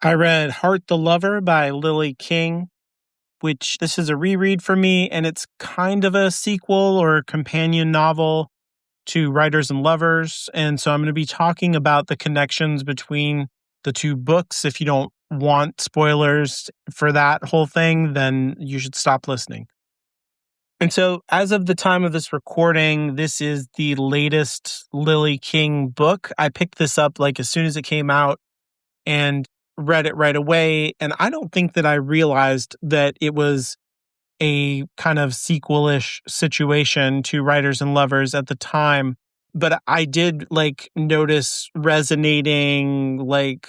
I read Heart the Lover by Lily King, which this is a reread for me, and it's kind of a sequel or companion novel to Writers and Lovers. And so I'm going to be talking about the connections between the two books. If you don't want spoilers for that whole thing, then you should stop listening. And so, as of the time of this recording, this is the latest Lily King book. I picked this up like as soon as it came out and read it right away. And I don't think that I realized that it was a kind of sequel-ish situation to Writers and Lovers at the time. But I did like notice resonating like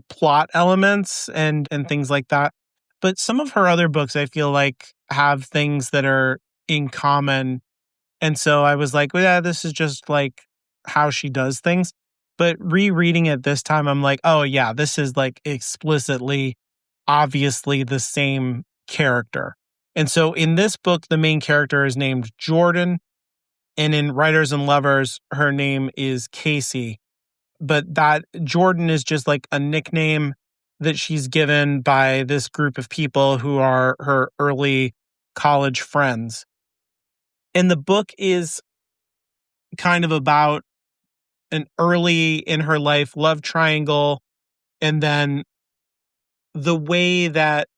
plot elements and things like that. But some of her other books I feel like have things that are in common. And so I was like, well, yeah, this is just like how she does things. But rereading it this time, I'm like, oh, yeah, this is like explicitly, obviously the same character. And so in this book, the main character is named Jordan. And in Writers and Lovers, her name is Casey. But that Jordan is just like a nickname that she's given by this group of people who are her early college friends. And the book is kind of about an early in her life love triangle, and then the way that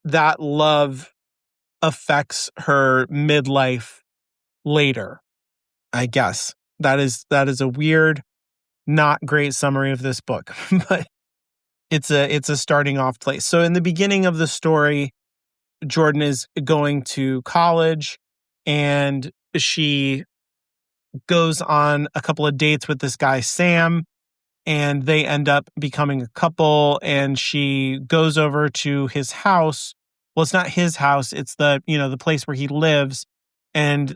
that love affects her midlife later. I guess that is a weird, not great summary of this book, but it's a starting off place. So in the beginning of the story, Jordan is going to college, and she goes on a couple of dates with this guy Sam, and they end up becoming a couple. And she goes over to his house. Well, it's not his house, it's the place where he lives, and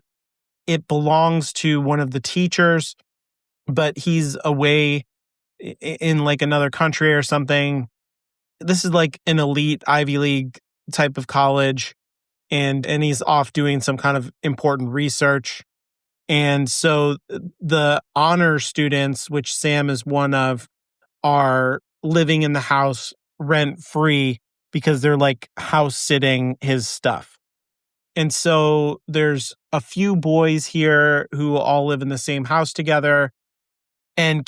it belongs to one of the teachers, but he's away in like another country or something. This is like an elite Ivy League type of college, and he's off doing some kind of important research. And so the honor students, which Sam is one of, are living in the house rent free because they're like house sitting his stuff. And so there's a few boys here who all live in the same house together. And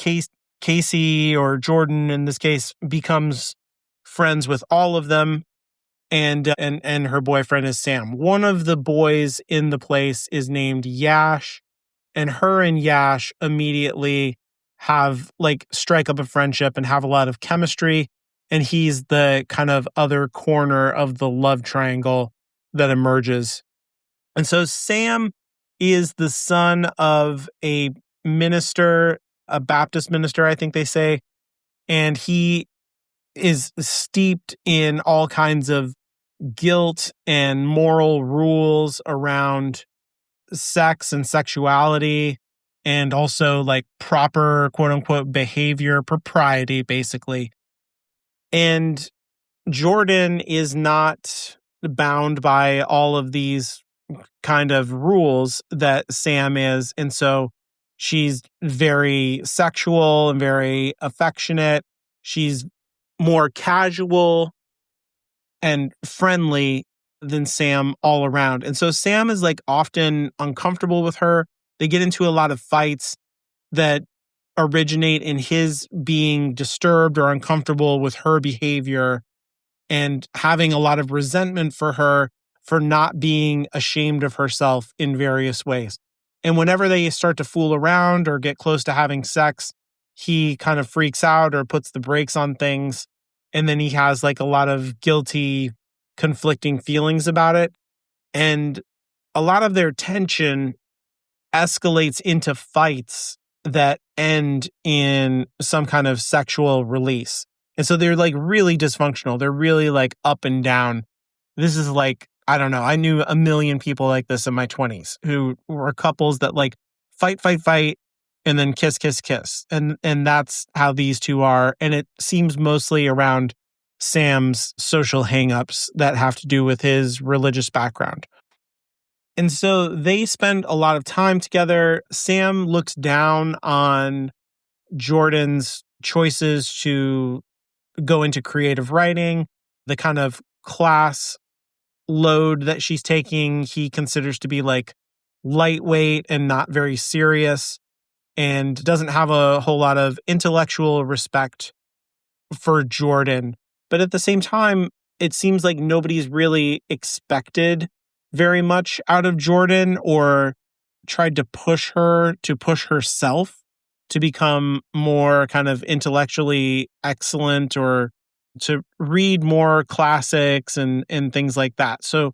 Casey, or Jordan in this case, becomes friends with all of them. And her boyfriend is Sam. One of the boys in the place is named Yash, and her and Yash immediately have like strike up a friendship and have a lot of chemistry. And he's the kind of other corner of the love triangle that emerges. And so Sam is the son of a minister, a Baptist minister, I think they say. And he is steeped in all kinds of guilt and moral rules around sex and sexuality, and also like proper quote unquote behavior, propriety, basically. And Jordan is not bound by all of these kind of rules that Sam is. And so she's very sexual and very affectionate. She's more casual and friendly than Sam all around. And so Sam is like often uncomfortable with her. They get into a lot of fights that originate in his being disturbed or uncomfortable with her behavior and having a lot of resentment for her for not being ashamed of herself in various ways. And whenever they start to fool around or get close to having sex, he kind of freaks out or puts the brakes on things. And then he has like a lot of guilty, conflicting feelings about it. And a lot of their tension escalates into fights that end in some kind of sexual release. And so they're like really dysfunctional. They're really like up and down. This is like, I don't know. I knew a million people like this in my 20s who were couples that like fight, and then kiss, kiss, kiss. And that's how these two are. And it seems mostly around Sam's social hangups that have to do with his religious background. And so they spend a lot of time together. Sam looks down on Jordan's choices to go into creative writing. The kind of class load that she's taking, he considers to be like lightweight and not very serious, and doesn't have a whole lot of intellectual respect for Jordan. But at the same time, it seems like nobody's really expected very much out of Jordan or tried to push herself to become more kind of intellectually excellent or to read more classics and things like that. So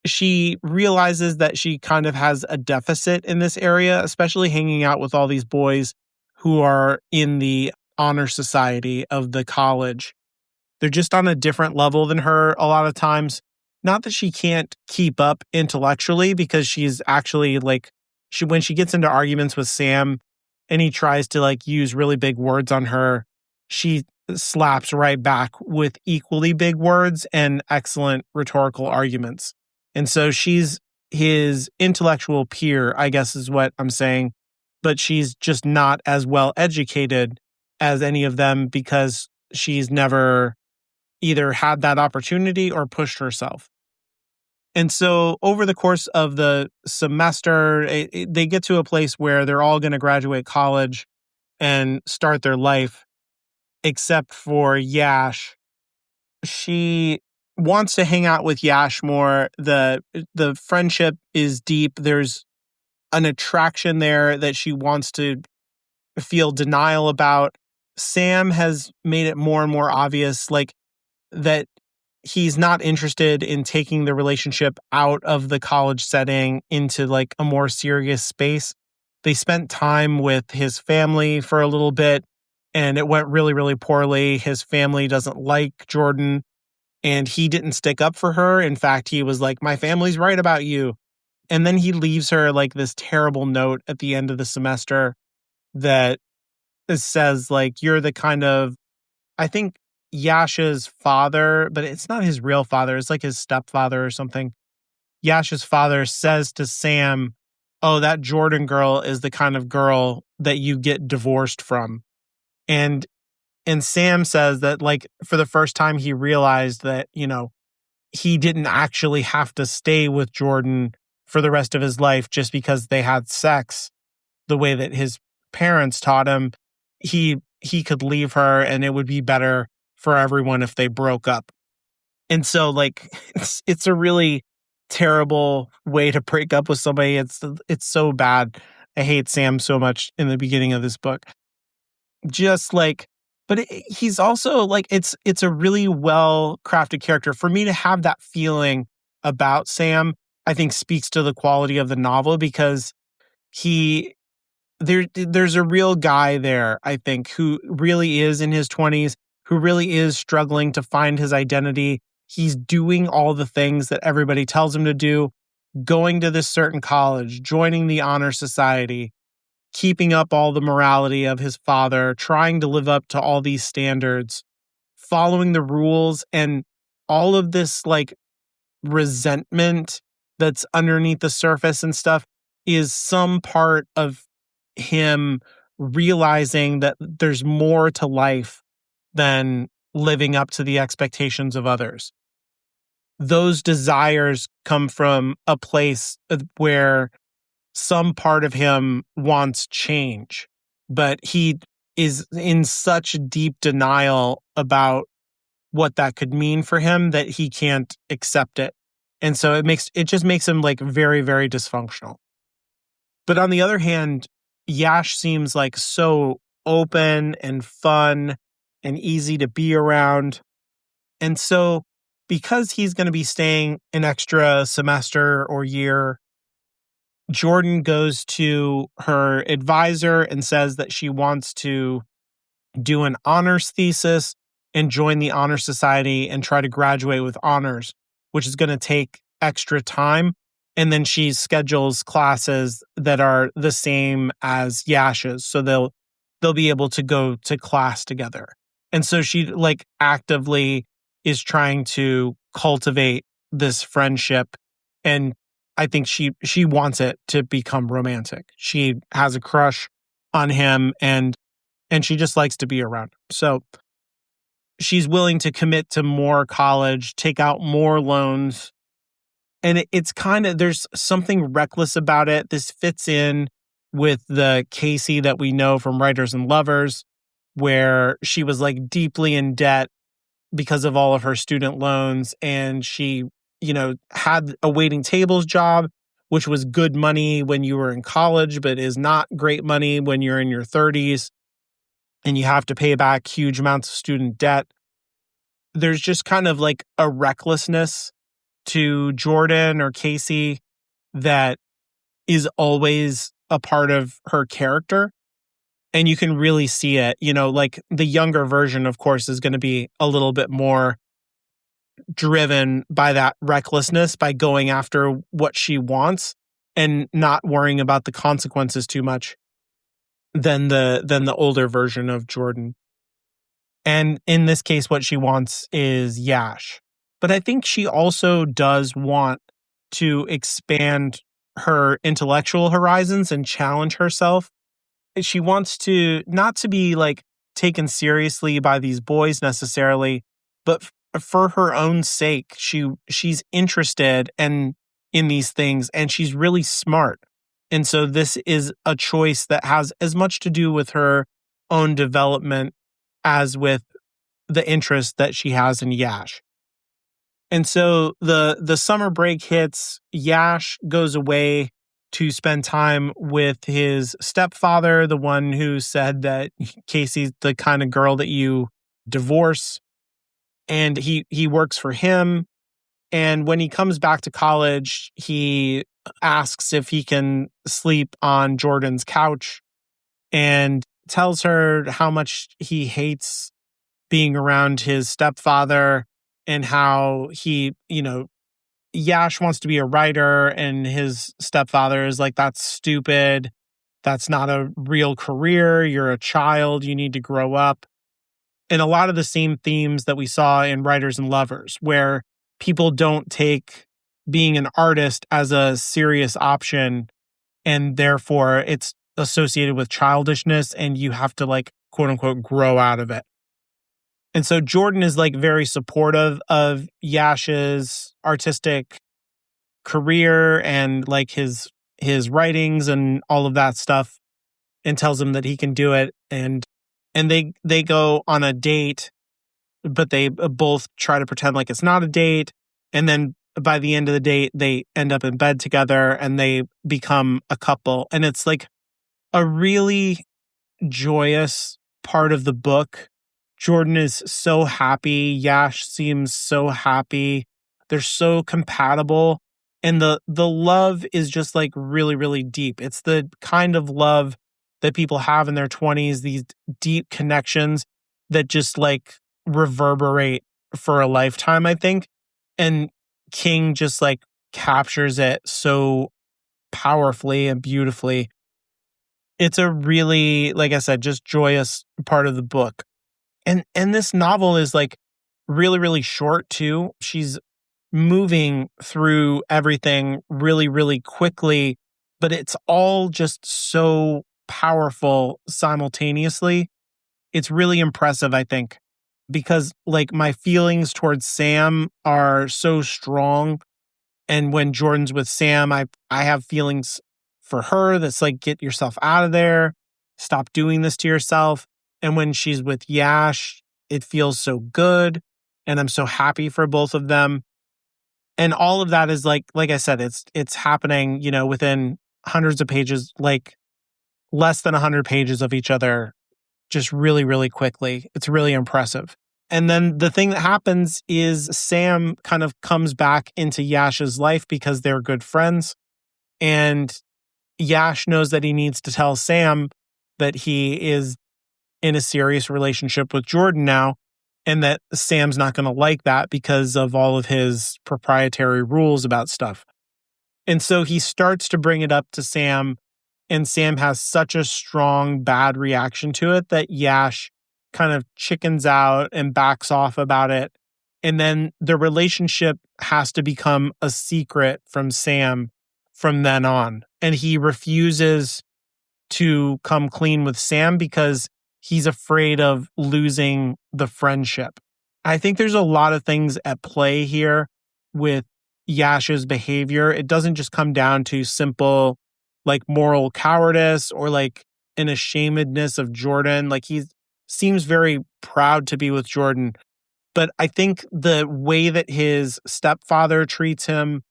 she realizes that she kind of has a deficit in this area, especially hanging out with all these boys who are in the honor society of the college. They're just on a different level than her a lot of times. Not that she can't keep up intellectually, because she's actually like, when she gets into arguments with Sam and he tries to like use really big words on her, she slaps right back with equally big words and excellent rhetorical arguments. And so she's his intellectual peer, I guess is what I'm saying, but she's just not as well educated as any of them because she's never either had that opportunity or pushed herself. And so over the course of the semester, they get to a place where they're all going to graduate college and start their life, except for Yash. She wants to hang out with Yash more. The friendship is deep. There's an attraction there that she wants to feel denial about. Sam has made it more and more obvious, like, that he's not interested in taking the relationship out of the college setting into like a more serious space. They spent time with his family for a little bit and it went really, really poorly. His family doesn't like Jordan and he didn't stick up for her. In fact, he was like, my family's right about you. And then he leaves her like this terrible note at the end of the semester that says like, you're the kind of, I think Yash's father, but it's not his real father. It's like his stepfather or something. Yash's father says to Sam, oh, that Jordan girl is the kind of girl that you get divorced from. And Sam says that like for the first time he realized that, you know, he didn't actually have to stay with Jordan for the rest of his life just because they had sex the way that his parents taught him. He could leave her and it would be better for everyone if they broke up. And so like it's a really terrible way to break up with somebody. It's so bad. I hate Sam so much in the beginning of this book. Just like, but he's also like, it's a really well crafted character. For me to have that feeling about Sam, I think speaks to the quality of the novel, because there's a real guy there, I think, who really is in his 20s, who really is struggling to find his identity. He's doing all the things that everybody tells him to do, going to this certain college, joining the honor society, keeping up all the morality of his father, trying to live up to all these standards, following the rules, and all of this like resentment that's underneath the surface and stuff is some part of him realizing that there's more to life than living up to the expectations of others. Those desires come from a place where some part of him wants change, but he is in such deep denial about what that could mean for him that he can't accept it. And so it just makes him like very, very dysfunctional. But on the other hand, Yash seems like so open and fun and easy to be around. And so because he's going to be staying an extra semester or year, Jordan goes to her advisor and says that she wants to do an honors thesis and join the honor society and try to graduate with honors, which is going to take extra time. And then she schedules classes that are the same as Yash's, so they'll be able to go to class together. And so she like actively is trying to cultivate this friendship, and I think she wants it to become romantic. She has a crush on him and she just likes to be around him. So she's willing to commit to more college, take out more loans. And it's kind of, there's something reckless about it. This fits in with the Casey that we know from Writers and Lovers, where she was like deeply in debt because of all of her student loans. And she, had a waiting tables job, which was good money when you were in college, but is not great money when you're in your 30s and you have to pay back huge amounts of student debt. There's just kind of like a recklessness to Jordan or Casey that is always a part of her character. And you can really see it, like the younger version, of course, is going to be a little bit more driven by that recklessness, by going after what she wants and not worrying about the consequences too much than the older version of Jordan. And in this case, what she wants is Yash. But I think she also does want to expand her intellectual horizons and challenge herself. She wants to not to be like taken seriously by these boys necessarily, but for her own sake, she's interested in these things and she's really smart. And so this is a choice that has as much to do with her own development as with the interest that she has in Yash. And so the summer break hits, Yash goes away to spend time with his stepfather, the one who said that Casey's the kind of girl that you divorce. And he works for him. And when he comes back to college, he asks if he can sleep on Jordan's couch and tells her how much he hates being around his stepfather and how he, Yash wants to be a writer and his stepfather is like, that's stupid. That's not a real career. You're a child. You need to grow up. And a lot of the same themes that we saw in Writers and Lovers, where people don't take being an artist as a serious option, and therefore it's associated with childishness, and you have to like, quote unquote, grow out of it. And so Jordan is like very supportive of Yash's artistic career and like his writings and all of that stuff, and tells him that he can do it. And they go on a date, but they both try to pretend like it's not a date. And then by the end of the date, they end up in bed together and they become a couple. And it's like a really joyous part of the book. Jordan is so happy. Yash seems so happy. They're so compatible. And the love is just like really, really deep. It's the kind of love that people have in their 20s, these deep connections that just like reverberate for a lifetime, I think. And King just like captures it so powerfully and beautifully. It's a really, like I said, just joyous part of the book. And this novel is like really, really short too. She's moving through everything really, really quickly, but it's all just so powerful simultaneously. It's really impressive, I think, because like my feelings towards Sam are so strong. And when Jordan's with Sam, I have feelings for her that's like, get yourself out of there. Stop doing this to yourself. And when she's with Yash, it feels so good. And I'm so happy for both of them. And all of that is like I said, it's happening, within hundreds of pages, like less than 100 pages of each other, just really, really quickly. It's really impressive. And then the thing that happens is Sam kind of comes back into Yash's life because they're good friends. And Yash knows that he needs to tell Sam that he is in a serious relationship with Jordan now, and that Sam's not going to like that because of all of his proprietary rules about stuff. And so he starts to bring it up to Sam, and Sam has such a strong bad reaction to it that Yash kind of chickens out and backs off about it. And then the relationship has to become a secret from Sam from then on. And he refuses to come clean with Sam because he's afraid of losing the friendship. I think there's a lot of things at play here with Yash's behavior. It doesn't just come down to simple like moral cowardice or like an ashamedness of Jordan. Like he seems very proud to be with Jordan. But I think the way that his stepfather treats him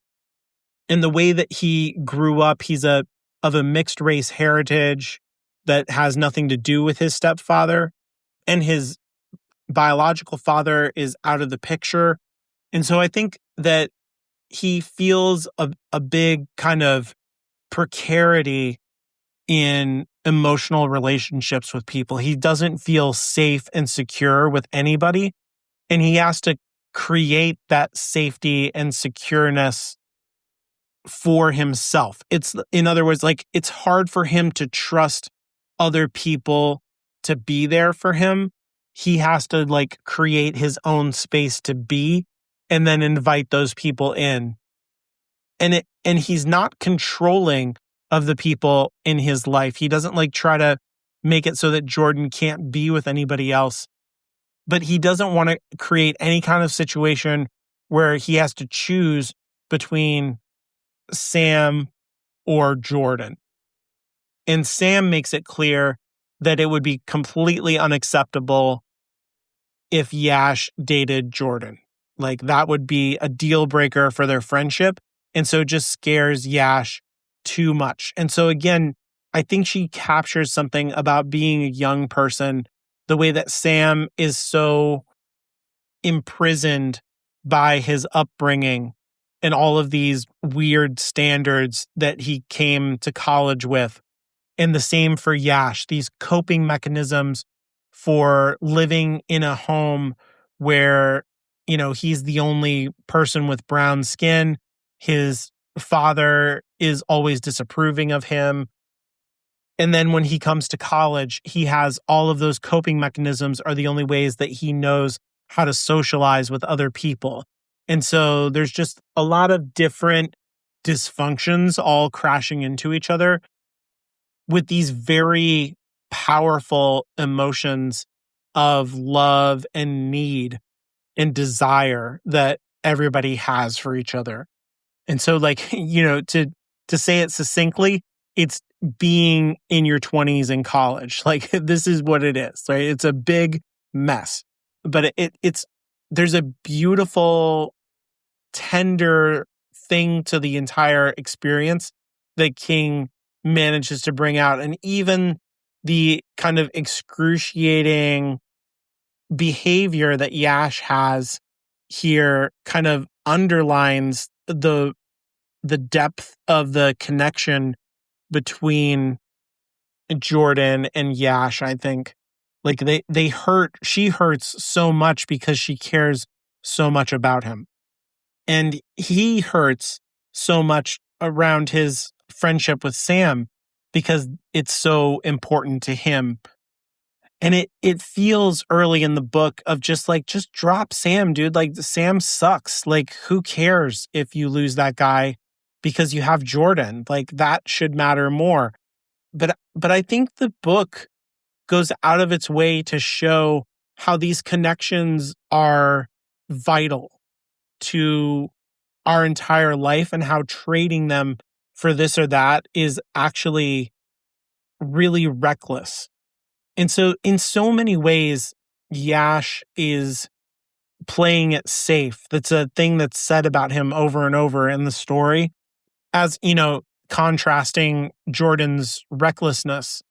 and the way that he grew up, he's of a mixed race heritage that has nothing to do with his stepfather, and his biological father is out of the picture. And so I think that he feels a big kind of precarity in emotional relationships with people. He doesn't feel safe and secure with anybody, and he has to create that safety and secureness for himself. It's, in other words, like it's hard for him to trust other people to be there for him. He has to like create his own space to be and then invite those people in. And he's not controlling of the people in his life. He doesn't like try to make it so that Jordan can't be with anybody else. But he doesn't want to create any kind of situation where he has to choose between Sam or Jordan. And Sam makes it clear that it would be completely unacceptable if Yash dated Jordan. Like that would be a deal breaker for their friendship. And so it just scares Yash too much. And so again, I think she captures something about being a young person, the way that Sam is so imprisoned by his upbringing and all of these weird standards that he came to college with. And the same for Yash, these coping mechanisms for living in a home where, you know, he's the only person with brown skin. His father is always disapproving of him. And then when he comes to college, he has all of those coping mechanisms are the only ways that he knows how to socialize with other people. And so there's just a lot of different dysfunctions all crashing into each other with these very powerful emotions of love and need and desire that everybody has for each other. And so like, you know, to say it succinctly, it's being in your 20s in college. Like this is what it is, right? It's a big mess. But it's there's a beautiful, tender thing to the entire experience that King manages to bring out. And even the kind of excruciating behavior that Yash has here kind of underlines the depth of the connection between Jordan and Yash, I think. Like she hurts so much because she cares so much about him. And he hurts so much around his friendship with Sam because it's so important to him. And it feels early in the book of just drop Sam, dude. Like Sam sucks. Like who cares if you lose that guy because you have Jordan? Like that should matter more. But I think the book goes out of its way to show how these connections are vital to our entire life and how trading them for this or that is actually really reckless. And so in so many ways, Yash is playing it safe. That's a thing that's said about him over and over in the story, as, you know, contrasting Jordan's recklessness.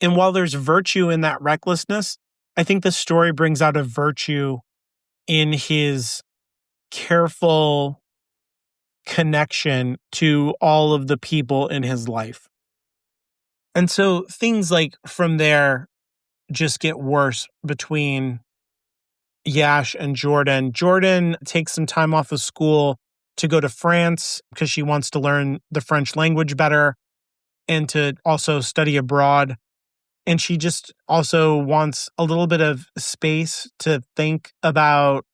And while there's virtue in that recklessness, I think the story brings out a virtue in his careful connection to all of the people in his life. And so things like from there just get worse between Yash and Jordan. Jordan takes some time off of school to go to France because she wants to learn the French language better and to also study abroad. And she just also wants a little bit of space to think about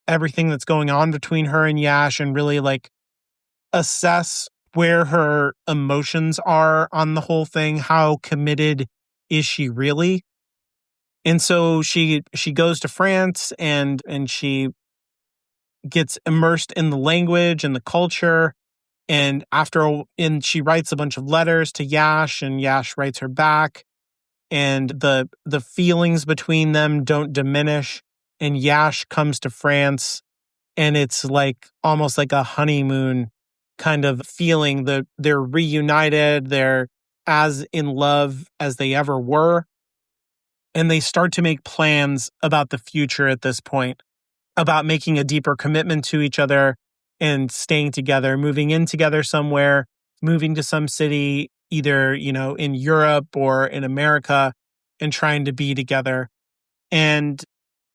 everything that's going on between her and Yash and really like assess where her emotions are on the whole thing. How committed is she really? And so she goes to France and she gets immersed in the language and the culture. And and she writes a bunch of letters to Yash, and Yash writes her back. And the feelings between them don't diminish. And Yash comes to France, and it's like almost like a honeymoon kind of feeling. They're reunited. They're as in love as they ever were. And they start to make plans about the future at this point, about making a deeper commitment to each other and staying together, moving in together somewhere, moving to some city, either, in Europe or in America, and trying to be together. And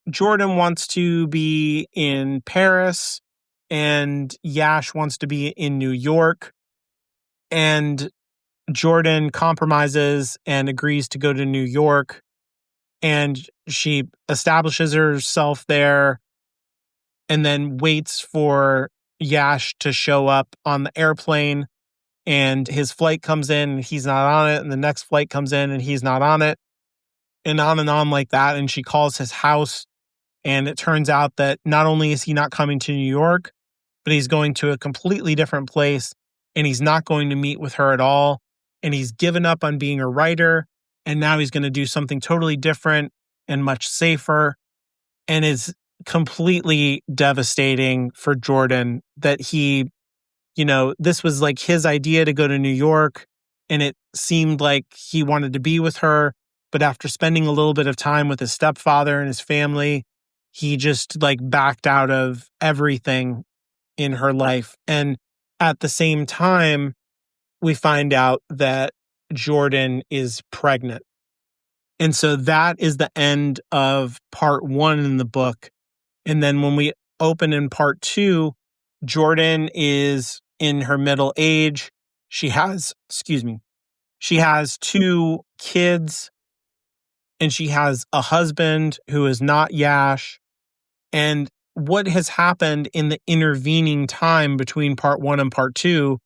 Jordan wants to be in Paris, and Yash wants to be in New York. And Jordan compromises and agrees to go to New York, and she establishes herself there and then waits for Yash to show up on the airplane. And his flight comes in and he's not on it. And the next flight comes in and he's not on it. And on like that. And she calls his house. And it turns out that not only is he not coming to New York, but he's going to a completely different place. And he's not going to meet with her at all. And he's given up on being a writer. And now he's going to do something totally different and much safer. And it's completely devastating for Jordan that this was like his idea to go to New York, and it seemed like he wanted to be with her. But after spending a little bit of time with his stepfather and his family, he just like backed out of everything in her life. And at the same time, we find out that Jordan is pregnant. And so that is the end of part 1 in the book. And then when we open in part 2, Jordan is in her middle age. She has 2 kids, and she has a husband who is not Yash. And what has happened in the intervening time between part 1 and part 2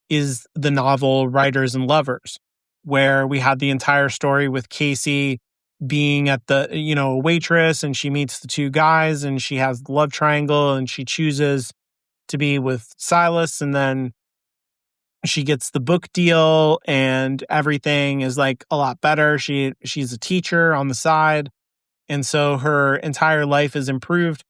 is the novel Writers and Lovers, where we had the entire story with Casey being at the, a waitress, and she meets the 2 guys, and she has the love triangle, and she chooses to be with Silas, and then she gets the book deal, and everything is like a lot better. She's a teacher on the side, and so her entire life is improved.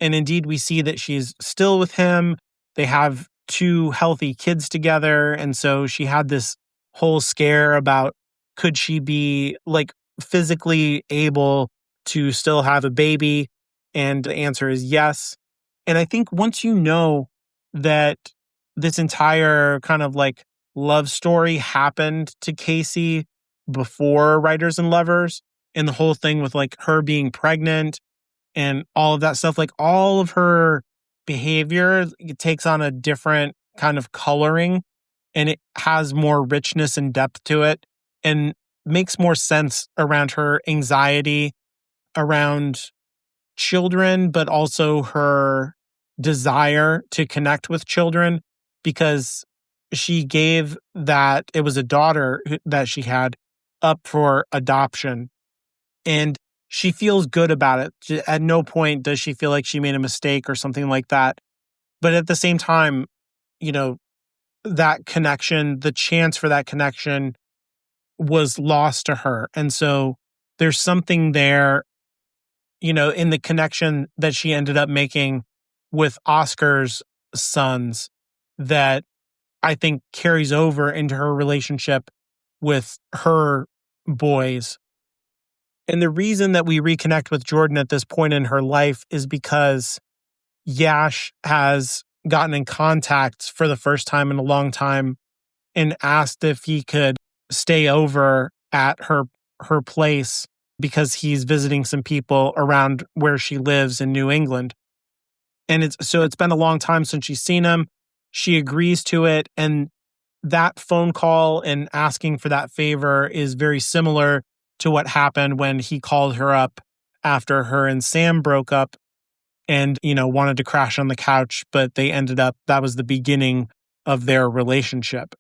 And indeed, we see that she's still with him. They have 2 healthy kids together, and so she had this whole scare about, could she be like physically able to still have a baby? And the answer is yes. And I think once you know that this entire kind of like love story happened to Casey before Writers and Lovers, and the whole thing with like her being pregnant and all of that stuff, like all of her behavior, it takes on a different kind of coloring, and it has more richness and depth to it, and makes more sense around her anxiety around children, but also her desire to connect with children, because she gave that it was a daughter that she had up for adoption, and she feels good about it. At no point does she feel like she made a mistake or something like that. But at the same time, that connection, the chance for that connection was lost to her. And so there's something there, in the connection that she ended up making with Oscar's sons that I think carries over into her relationship with her boys. And the reason that we reconnect with Jordan at this point in her life is because Yash has gotten in contact for the first time in a long time and asked if he could stay over at her place because he's visiting some people around where she lives in New England. And it's been a long time since she's seen him. She agrees to it, and that phone call and asking for that favor is very similar to what happened when he called her up after her and Sam broke up and, wanted to crash on the couch, but that was the beginning of their relationship.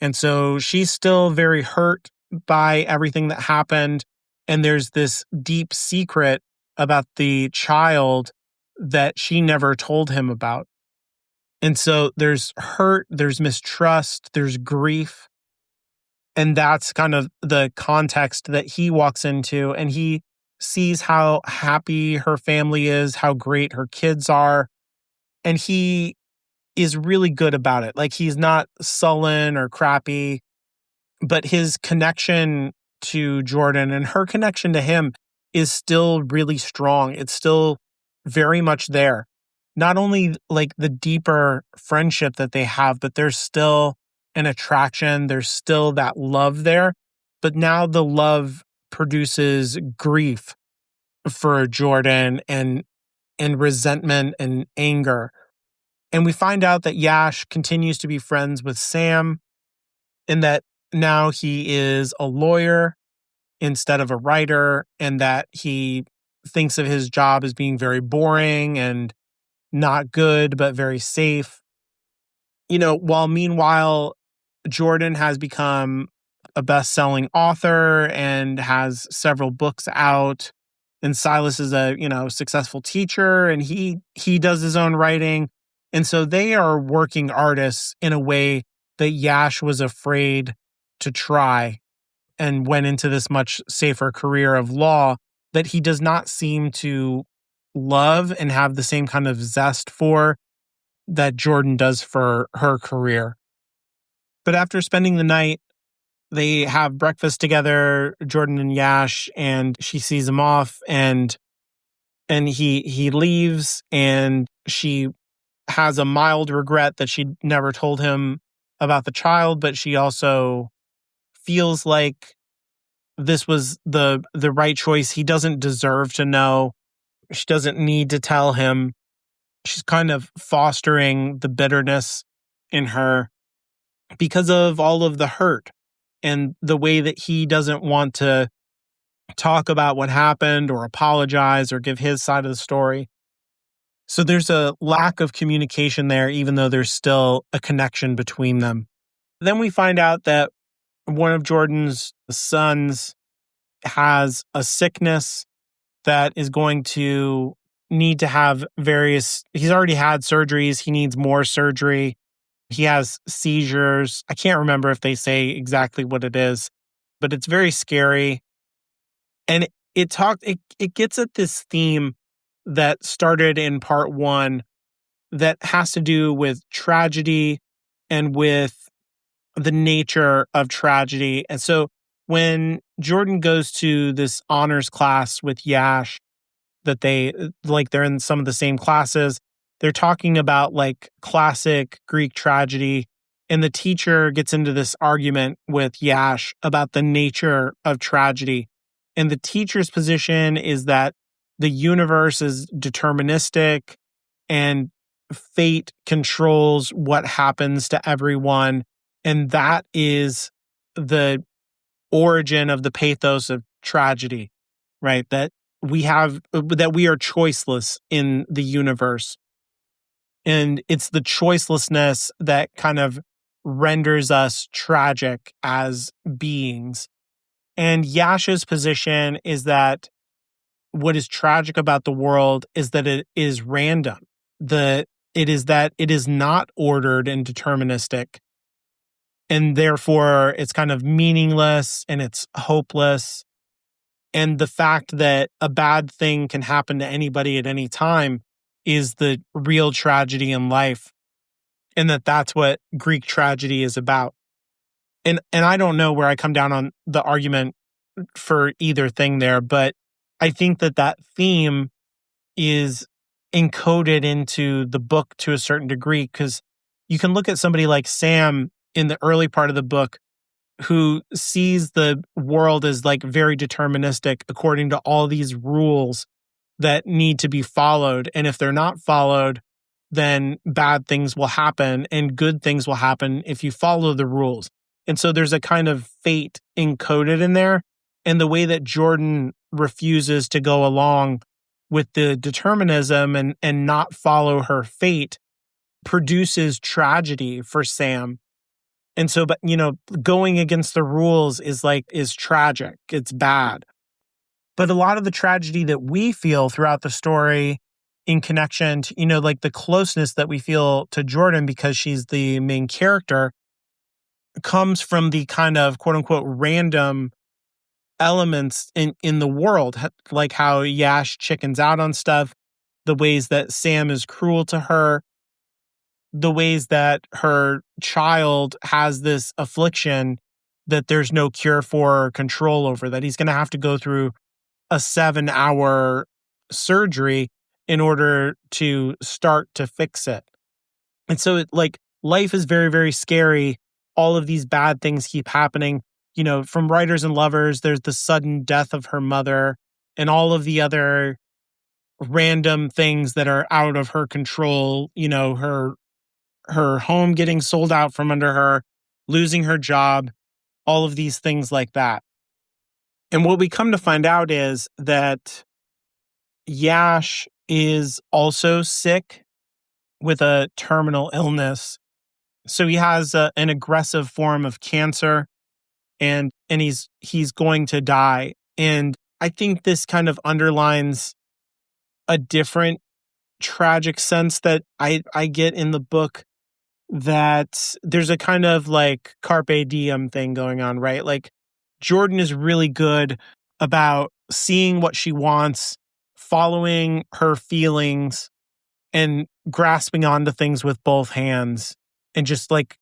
And so she's still very hurt by everything that happened. And there's this deep secret about the child that she never told him about. And so there's hurt, there's mistrust, there's grief. And that's kind of the context that he walks into. And he sees how happy her family is, how great her kids are. And he is really good about it. Like, he's not sullen or crappy, but his connection to Jordan and her connection to him is still really strong. It's still very much there. Not only like the deeper friendship that they have, but there's still an attraction. There's still that love there. But now the love produces grief for Jordan and resentment and anger. And we find out that Yash continues to be friends with Sam, and that now he is a lawyer instead of a writer, and that he thinks of his job as being very boring and not good, but very safe. While meanwhile, Jordan has become a best-selling author and has several books out, and Silas is a, successful teacher, and he does his own writing. And so they are working artists in a way that Yash was afraid to try, and went into this much safer career of law that he does not seem to love and have the same kind of zest for that Jordan does for her career. But after spending the night, they have breakfast together, Jordan and Yash, and she sees him off, and he leaves, and she has a mild regret that she never told him about the child, but she also feels like this was the right choice. He doesn't deserve to know. She doesn't need to tell him. She's kind of fostering the bitterness in her because of all of the hurt and the way that he doesn't want to talk about what happened or apologize or give his side of the story. So there's a lack of communication there, even though there's still a connection between them. Then we find out that one of Jordan's sons has a sickness that is going to need to have he's already had surgeries. He needs more surgery. He has seizures. I can't remember if they say exactly what it is, but it's very scary. And it gets at this theme that started in part one that has to do with tragedy and with the nature of tragedy. And so when Jordan goes to this honors class with Yash, that they're in some of the same classes, they're talking about like classic Greek tragedy. And the teacher gets into this argument with Yash about the nature of tragedy. And the teacher's position is that the universe is deterministic and fate controls what happens to everyone. And that is the origin of the pathos of tragedy, right? That we are choiceless in the universe. And it's the choicelessness that kind of renders us tragic as beings. And Yash's position is that what is tragic about the world is that it is random. It is not ordered and deterministic. And therefore, it's kind of meaningless and it's hopeless. And the fact that a bad thing can happen to anybody at any time is the real tragedy in life. And that's what Greek tragedy is about. And I don't know where I come down on the argument for either thing there, but I think that theme is encoded into the book to a certain degree, because you can look at somebody like Sam in the early part of the book who sees the world as like very deterministic according to all these rules that need to be followed. And if they're not followed, then bad things will happen and good things will happen if you follow the rules. And so there's a kind of fate encoded in there. And the way that Jordan refuses to go along with the determinism and not follow her fate produces tragedy for Sam. And so, but going against the rules is tragic. It's bad. But a lot of the tragedy that we feel throughout the story in connection to, like the closeness that we feel to Jordan because she's the main character comes from the kind of quote unquote random elements in the world, like how Yash chickens out on stuff, the ways that Sam is cruel to her, the ways that her child has this affliction that there's no cure for or control over, that he's going to have to go through a 7-hour surgery in order to start to fix it. And so life is very, very scary. All of these bad things keep happening. From Writers and Lovers, there's the sudden death of her mother and all of the other random things that are out of her control. Her home getting sold out from under her, losing her job, all of these things like that. And what we come to find out is that Yash is also sick with a terminal illness. So he has an aggressive form of cancer, and he's going to die. And I think this kind of underlines a different tragic sense that I get in the book, that there's a kind of like carpe diem thing going on, right? Like Jordan is really good about seeing what she wants, following her feelings, and grasping onto things with both hands and just like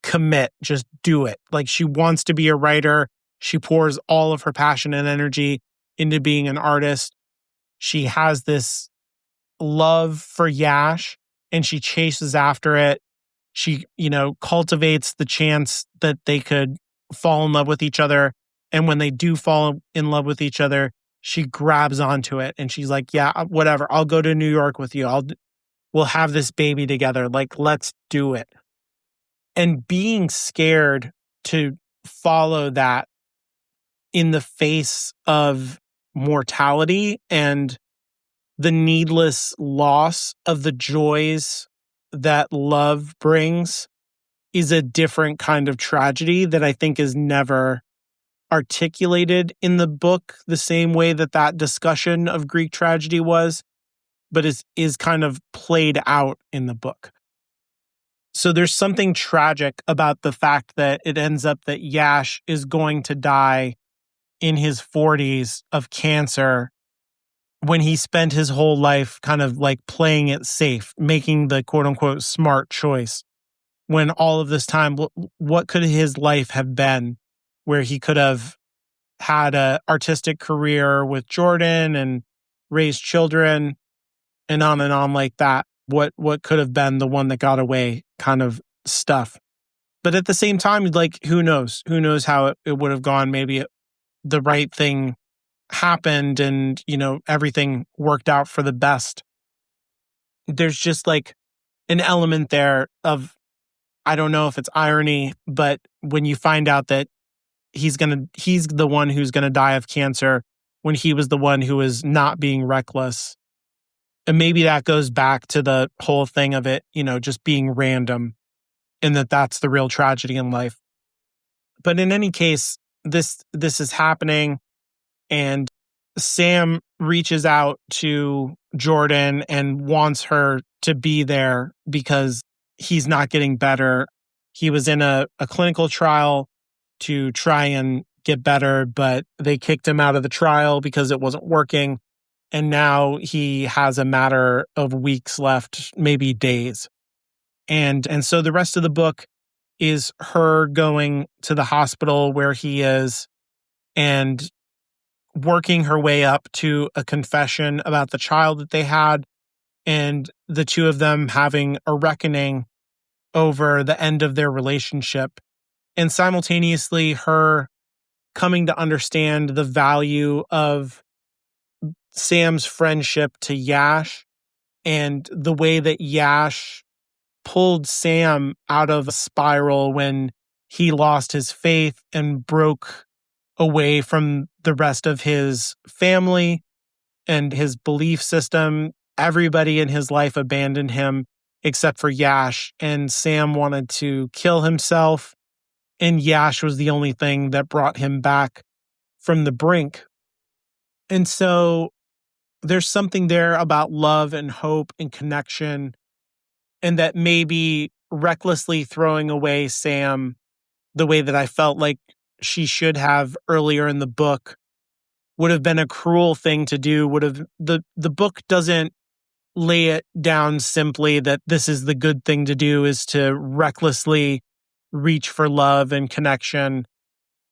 commit, just do it. Like she wants to be a writer. She pours all of her passion and energy into being an artist. She has this love for Yash and she chases after it. She, cultivates the chance that they could fall in love with each other. And when they do fall in love with each other, she grabs onto it and she's like, yeah, whatever. I'll go to New York with you. We'll have this baby together. Like, let's do it. And being scared to follow that in the face of mortality and the needless loss of the joys that love brings is a different kind of tragedy that I think is never articulated in the book the same way that discussion of Greek tragedy was, but is kind of played out in the book. So there's something tragic about the fact that it ends up that Yash is going to die in his 40s of cancer when he spent his whole life kind of like playing it safe, making the quote unquote smart choice. When all of this time, what could his life have been where he could have had an artistic career with Jordan and raised children and on like that? What could have been the one that got away kind of stuff. But at the same time, like, who knows? Who knows how it would have gone? Maybe the right thing happened and, everything worked out for the best. There's just like an element there of, I don't know if it's irony, but when you find out that he's the one who's going to die of cancer when he was the one who was not being reckless. And maybe that goes back to the whole thing of it, just being random, and that's the real tragedy in life. But in any case, this is happening, and Sam reaches out to Jordan and wants her to be there because he's not getting better. He was in a clinical trial to try and get better, but they kicked him out of the trial because it wasn't working. And now he has a matter of weeks left, maybe days. And so the rest of the book is her going to the hospital where he is and working her way up to a confession about the child that they had, and the two of them having a reckoning over the end of their relationship, and simultaneously her coming to understand the value of Sam's friendship to Yash and the way that Yash pulled Sam out of a spiral when he lost his faith and broke away from the rest of his family and his belief system. Everybody in his life abandoned him except for Yash, and Sam wanted to kill himself, and Yash was the only thing that brought him back from the brink. And so there's something there about love and hope and connection, and that maybe recklessly throwing away Sam the way that I felt like she should have earlier in the book would have been a cruel thing to do. The book doesn't lay it down simply that this is the good thing to do, is to recklessly reach for love and connection,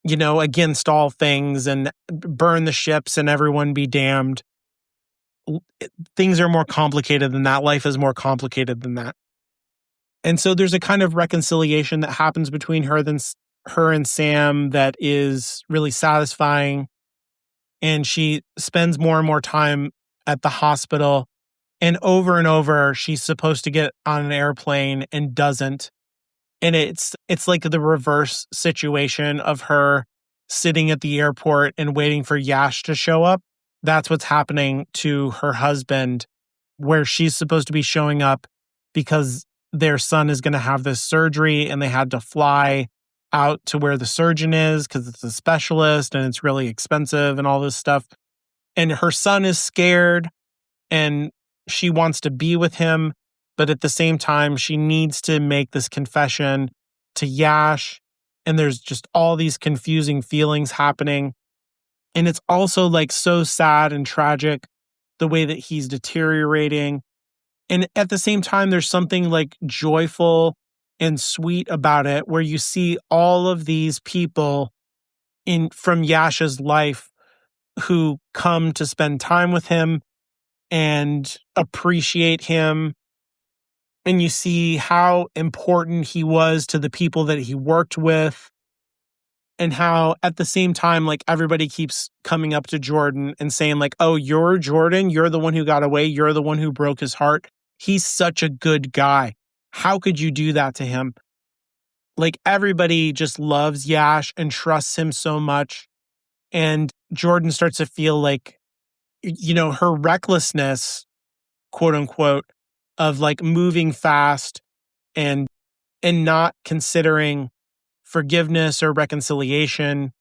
against all things, and burn the ships and everyone be damned. Things are more complicated than that. Life is more complicated than that. And so there's a kind of reconciliation that happens between her and Sam that is really satisfying. And she spends more and more time at the hospital. And over, she's supposed to get on an airplane and doesn't. And it's like the reverse situation of her sitting at the airport and waiting for Yash to show up. That's what's happening to her husband, where she's supposed to be showing up because their son is going to have this surgery and they had to fly out to where the surgeon is because it's a specialist and it's really expensive and all this stuff. And her son is scared and she wants to be with him, but at the same time, she needs to make this confession to Yash. And there's just all these confusing feelings happening. And it's also like so sad and tragic the way that he's deteriorating. And at the same time, there's something like joyful and sweet about it, where you see all of these people from Yash's life who come to spend time with him and appreciate him. And you see how important he was to the people that he worked with, and how at the same time, like, everybody keeps coming up to Jordan and saying like, oh, you're Jordan. You're the one who got away. You're the one who broke his heart. He's such a good guy. How could you do that to him? Like, everybody just loves Yash and trusts him so much. And Jordan starts to feel like, her recklessness, quote unquote, of like moving fast and not considering forgiveness or reconciliation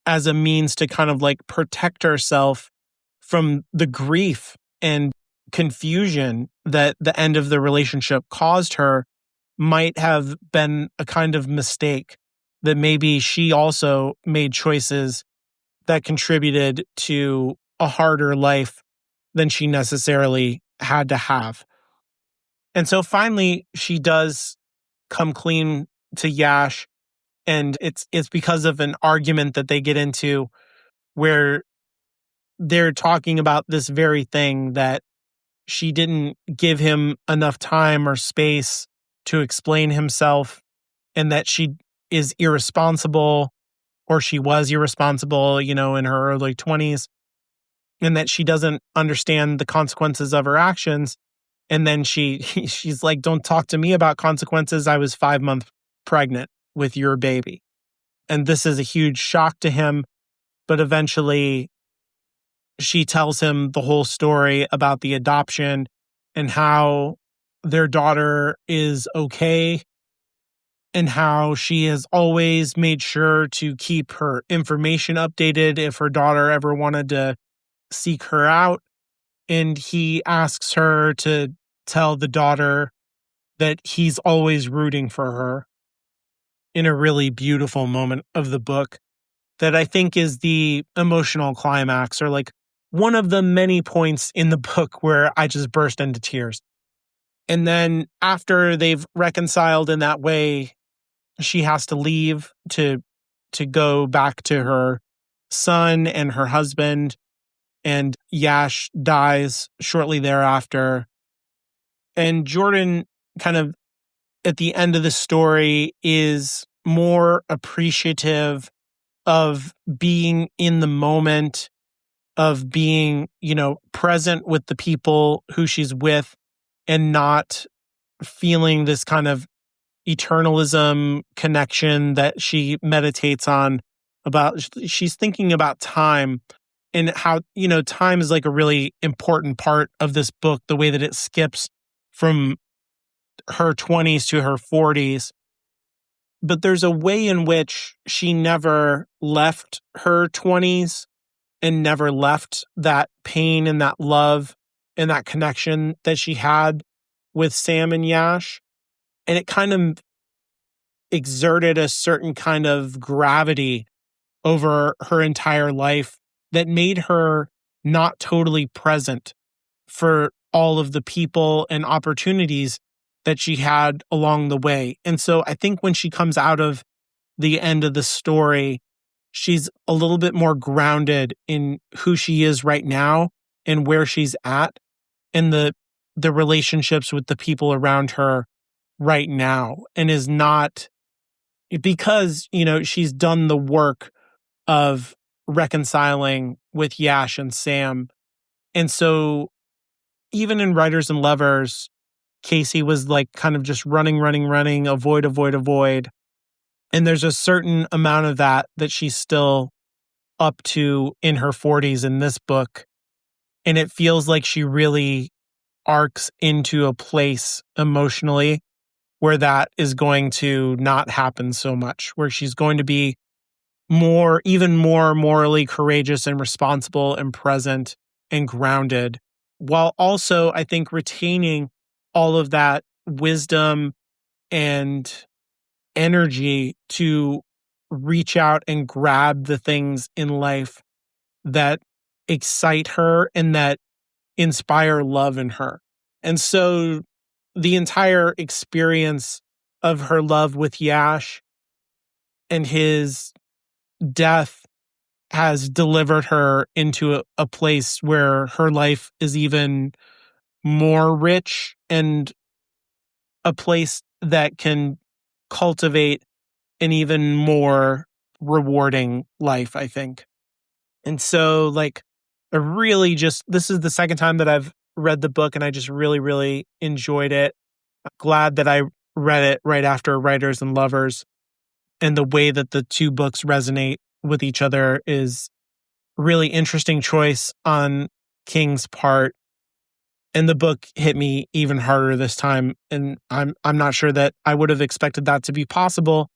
as a means to kind of like protect herself from the grief and confusion that the end of the relationship caused her, might have been a kind of mistake, that maybe she also made choices that contributed to a harder life than she necessarily had to have. And so finally, she does come clean to Yash, and it's because of an argument that they get into where they're talking about this very thing, that she didn't give him enough time or space to explain himself, and that she is irresponsible, or she was irresponsible, in her early 20s, and that she doesn't understand the consequences of her actions. And then she's like, don't talk to me about consequences. I was 5 months pregnant with your baby. And this is a huge shock to him. But eventually she tells him the whole story about the adoption and how their daughter is okay, and how she has always made sure to keep her information updated if her daughter ever wanted to seek her out. And he asks her to tell the daughter that he's always rooting for her, in a really beautiful moment of the book that I think is the emotional climax, or like one of the many points in the book where I just burst into tears. And then after they've reconciled in that way, she has to leave to go back to her son and her husband, and Yash dies shortly thereafter. And Jordan, kind of at the end of the story, is more appreciative of being in the moment, of being, present with the people who she's with, and not feeling this kind of eternalism connection that she meditates on. About, she's thinking about time, and how, time is like a really important part of this book, the way that it skips from her 20s to her 40s. But there's a way in which she never left her 20s, and never left that pain and that love and that connection that she had with Sam and Yash. And it kind of exerted a certain kind of gravity over her entire life that made her not totally present for all of the people and opportunities that she had along the way. And so I think when she comes out of the end of the story, she's a little bit more grounded in who she is right now and where she's at and the relationships with the people around her right now, and is not, because, she's done the work of reconciling with Yash and Sam. And so even in Writers and Lovers, Casey was like kind of just running, avoid, avoid, avoid. And there's a certain amount of that she's still up to in her 40s in this book. And it feels like she really arcs into a place emotionally where that is going to not happen so much, where she's going to be even more morally courageous and responsible and present and grounded, while also, I think, retaining all of that wisdom and energy to reach out and grab the things in life that excite her and that inspire love in her. And so the entire experience of her love with Yash and his death has delivered her into a place where her life is even more rich and a place that can cultivate an even more rewarding life, I think. And so, like, this is the second time that I've read the book, and I just really, really enjoyed it. I'm glad that I read it right after Writers and Lovers, and the way that the two books resonate with each other is really interesting choice on King's part. And the book hit me even harder this time, and I'm not sure that I would have expected that to be possible,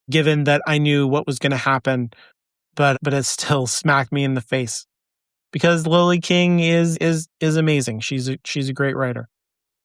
given that I knew what was going to happen, but it still smacked me in the face, because Lily King is amazing. She's a great writer.